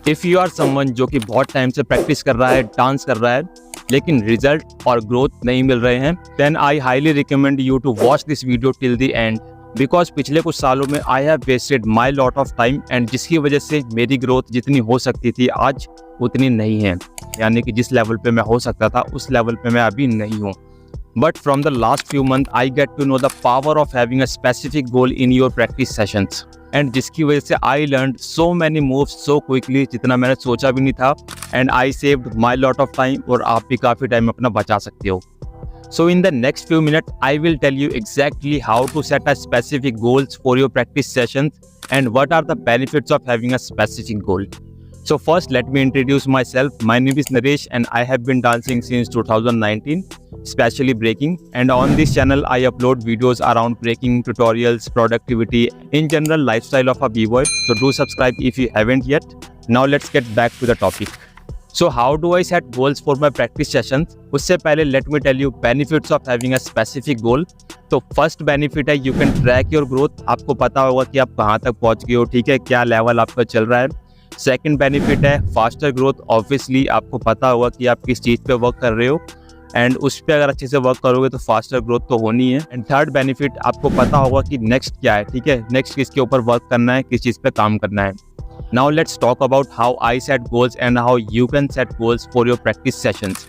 If you are someone जो कि बहुत टाइम से प्रैक्टिस कर रहा है, डांस कर रहा है, लेकिन रिजल्ट और ग्रोथ नहीं मिल रहे हैं, then I highly recommend you to watch this video till the end, because पिछले कुछ सालों में I have wasted my lot of time and जिसकी वजह से मेरी ग्रोथ जितनी हो सकती थी आज उतनी नहीं है। यानी कि जिस लेवल पे मैं हो सकता था उस लेवल पे मैं अभी नहीं हूँ। But from the last few month I get to know the power of having a specific goal in your practice sessions, and जिसकी वजह से I learn so many moves so quickly जितना मैंने सोचा भी नहीं था, and I saved my lot of time, और आप भी काफ़ी टाइम अपना बचा सकते हो। So in the next few minutes, I will tell you exactly how to set a specific goals for your practice sessions and what are the benefits of having a specific goal. So first, let me introduce myself. My name is Naresh and I have been dancing since 2019, especially breaking. And on this channel, I upload videos around breaking, tutorials, productivity, in general lifestyle of a b-boy. So do subscribe if you haven't yet. Now let's get back to the topic. So how do I set goals for my practice sessions? उससे पहले let me tell you benefits of having a specific goal. तो first benefit है you can track your growth. आपको पता होगा कि आप कहाँ तक पहुँच गए हो, ठीक है, क्या लेवल आपका चल रहा है। सेकंड बेनिफिट है फास्टर ग्रोथ। ऑब्वियसली आपको पता होगा कि आप किस चीज़ पे वर्क कर रहे हो एंड उस पर अगर अच्छे से वर्क करोगे तो फास्टर ग्रोथ तो होनी है। एंड थर्ड बेनिफिट, आपको पता होगा कि नेक्स्ट क्या है, ठीक है, नेक्स्ट किसके ऊपर वर्क करना है, किस चीज़ पे काम करना है। Now let's talk about how I set goals and how you can set goals for your practice sessions.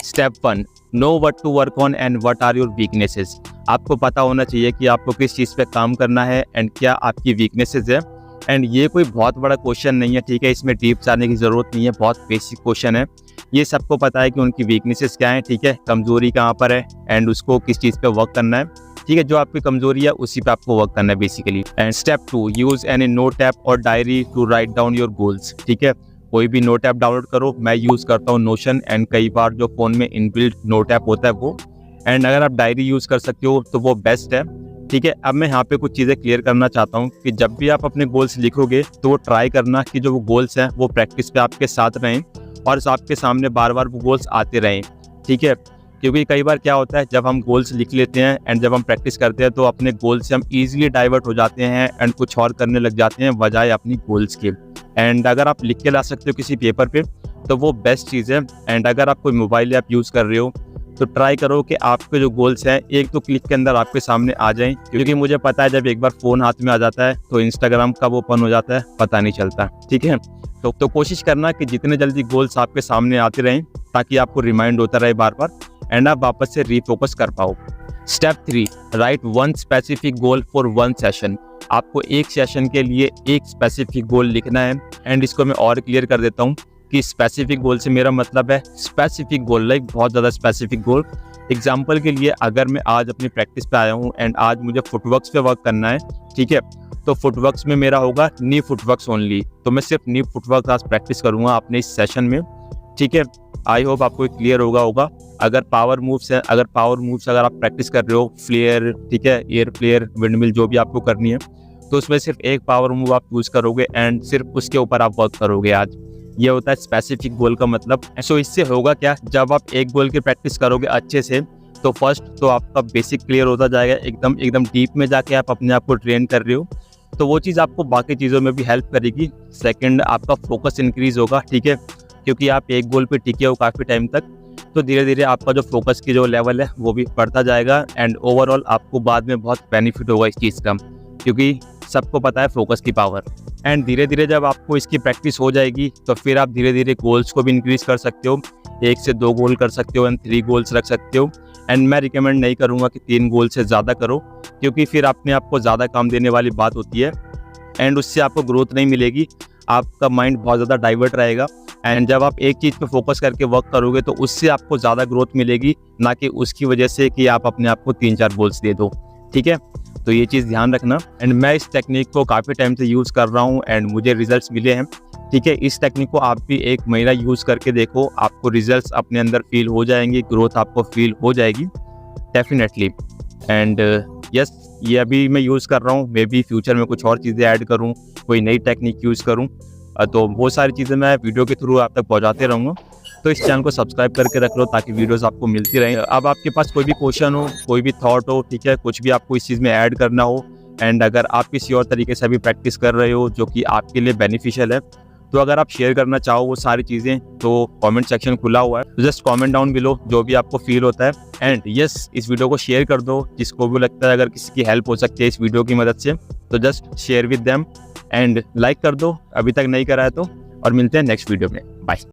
Step 1. Know what to work on and what are your weaknesses. आपको पता होना चाहिए कि आपको किस चीज़ पे काम करना है एंड क्या आपकी वीकनेसेस है। एंड ये कोई बहुत बड़ा क्वेश्चन नहीं है, ठीक है, इसमें डीप जाने की ज़रूरत नहीं है, बहुत बेसिक क्वेश्चन है। ये सबको पता है कि उनकी वीकनेसेस क्या है, ठीक है, कमज़ोरी कहाँ पर है एंड उसको किस चीज़ पे वर्क करना है, ठीक है, जो आपकी कमजोरी है उसी पे आपको वर्क करना है basically. And step 2, use any note app और diary to write down your goals, ठीक है, कोई भी नोट ऐप डाउनलोड करो। मैं यूज करता हूँ नोशन एंड कई बार जो फोन में इनबिल्ट नोट ऐप होता है वो, एंड अगर आप डायरी यूज कर सकते हो तो वो बेस्ट है, ठीक है। अब मैं यहाँ पे कुछ चीज़ें क्लियर करना चाहता हूँ कि जब भी आप अपने गोल्स लिखोगे तो वो ट्राई करना कि जो वो गोल्स हैं वो प्रैक्टिस पे आपके साथ रहें और आपके सामने बार बार वो गोल्स आते रहें, ठीक है, क्योंकि कई बार क्या होता है जब हम गोल्स लिख लेते हैं एंड जब हम प्रैक्टिस करते हैं तो अपने गोल से हम इजीली डाइवर्ट हो जाते हैं एंड कुछ और करने लग जाते हैं बजाय अपनी गोल्स के। एंड अगर आप लिख के ला सकते हो किसी पेपर पे तो वो बेस्ट चीज़ है। एंड अगर आप कोई मोबाइल ऐप यूज़ कर रहे हो तो ट्राई करो कि आपके जो गोल्स हैं एक तो क्लिक के अंदर आपके सामने आ जाएं, क्योंकि मुझे पता है जब एक बार फ़ोन हाथ में आ जाता है तो इंस्टाग्राम कब ओपन हो जाता है पता नहीं चलता, ठीक है। तो कोशिश करना कि जितने जल्दी गोल्स आपके सामने आते रहें ताकि आपको रिमाइंड होता रहे बार बार एंड आप वापस से रीफोकस कर पाओ। Step 3, right one specific goal for one session. आपको एक सेशन के लिए एक स्पेसिफिक गोल लिखना है। एंड इसको मैं और क्लियर कर देता हूँ कि स्पेसिफिक गोल से मेरा मतलब है स्पेसिफिक गोल, लाइक बहुत ज़्यादा स्पेसिफिक गोल। एग्जाम्पल के लिए अगर मैं आज अपनी प्रैक्टिस पे आया हूँ एंड आज मुझे फुटवर्क्स पे वर्क करना है, ठीक है, तो फुटवर्क्स में मेरा होगा नी फुटवर्क्स ओनली, तो मैं सिर्फ नी फुटवर्क आज प्रैक्टिस करूँगा अपने इस सेशन में, ठीक है। आई होप आपको क्लियर होगा। अगर पावर मूव्स अगर आप प्रैक्टिस कर रहे हो, फ्लेयर, ठीक है, एयर फ्लेयर, विंडमिल, जो भी आपको करनी है, तो उसमें सिर्फ एक पावर मूव आप यूज़ करोगे एंड सिर्फ उसके ऊपर आप वर्क करोगे आज। ये होता है स्पेसिफिक गोल का मतलब। सो इससे होगा क्या, जब आप एक गोल की प्रैक्टिस करोगे अच्छे से तो फर्स्ट तो आपका बेसिक क्लियर होता जाएगा, एकदम डीप में जाके आप अपने आप को ट्रेन कर रहे हो तो वो चीज़ आपको बाकी चीज़ों में भी हेल्प करेगी। सेकेंड, आपका फोकस इंक्रीज होगा, ठीक है, क्योंकि आप एक गोल पे टिके हो काफ़ी टाइम तक, तो धीरे धीरे आपका जो फोकस की जो लेवल है वो भी बढ़ता जाएगा एंड ओवरऑल आपको बाद में बहुत बेनिफिट होगा इस चीज़ का, क्योंकि सबको पता है फोकस की पावर। एंड धीरे धीरे जब आपको इसकी प्रैक्टिस हो जाएगी तो फिर आप धीरे धीरे गोल्स को भी इंक्रीज कर सकते हो, 1 से 2 गोल कर सकते हो एंड 3 गोल्स रख सकते हो। एंड मैं रिकमेंड नहीं करूँगा कि 3 गोल से ज़्यादा करो, क्योंकि फिर अपने आप को ज़्यादा काम देने वाली बात होती है एंड उससे आपको ग्रोथ नहीं मिलेगी, आपका माइंड बहुत ज़्यादा डाइवर्ट रहेगा। एंड जब आप एक चीज़ पे फोकस करके वर्क करोगे तो उससे आपको ज़्यादा ग्रोथ मिलेगी, ना कि उसकी वजह से कि आप अपने आप को 3-4 गोल्स दे दो, ठीक है। तो ये चीज़ ध्यान रखना। एंड मैं इस टेक्निक को काफ़ी टाइम से यूज़ कर रहा हूँ एंड मुझे रिजल्ट्स मिले हैं, ठीक है। इस टेक्निक को आप भी 1 महीना यूज़ करके देखो, आपको रिजल्ट्स अपने अंदर फील हो जाएंगे, ग्रोथ आपको फील हो जाएगी डेफिनेटली। एंड यस, ये अभी मैं यूज़ कर रहा हूँ, मे बी फ्यूचर में कुछ और चीज़ें ऐड करूँ, कोई नई टेक्निक यूज़ करूँ, तो वो सारी चीज़ें मैं वीडियो के थ्रू आप तक पहुँचाते रहूँगा। तो इस चैनल को सब्सक्राइब करके रख लो ताकि वीडियोस आपको मिलती रहें। अब आपके पास कोई भी क्वेश्चन हो, कोई भी थॉट हो, ठीक है, कुछ भी आपको इस चीज़ में ऐड करना हो एंड अगर आप किसी और तरीके से भी प्रैक्टिस कर रहे हो जो कि आपके लिए बेनिफिशियल है, तो अगर आप शेयर करना चाहो वो सारी चीज़ें तो कमेंट सेक्शन खुला हुआ है, तो जस्ट कमेंट डाउन बिलो जो भी आपको फील होता है। एंड यस, इस वीडियो को शेयर कर दो जिसको भी लगता है अगर किसी की हेल्प हो सकती है इस वीडियो की मदद से, तो just share with them and like कर दो अभी तक नहीं करा है तो। और मिलते हैं नेक्स्ट वीडियो में, बाय।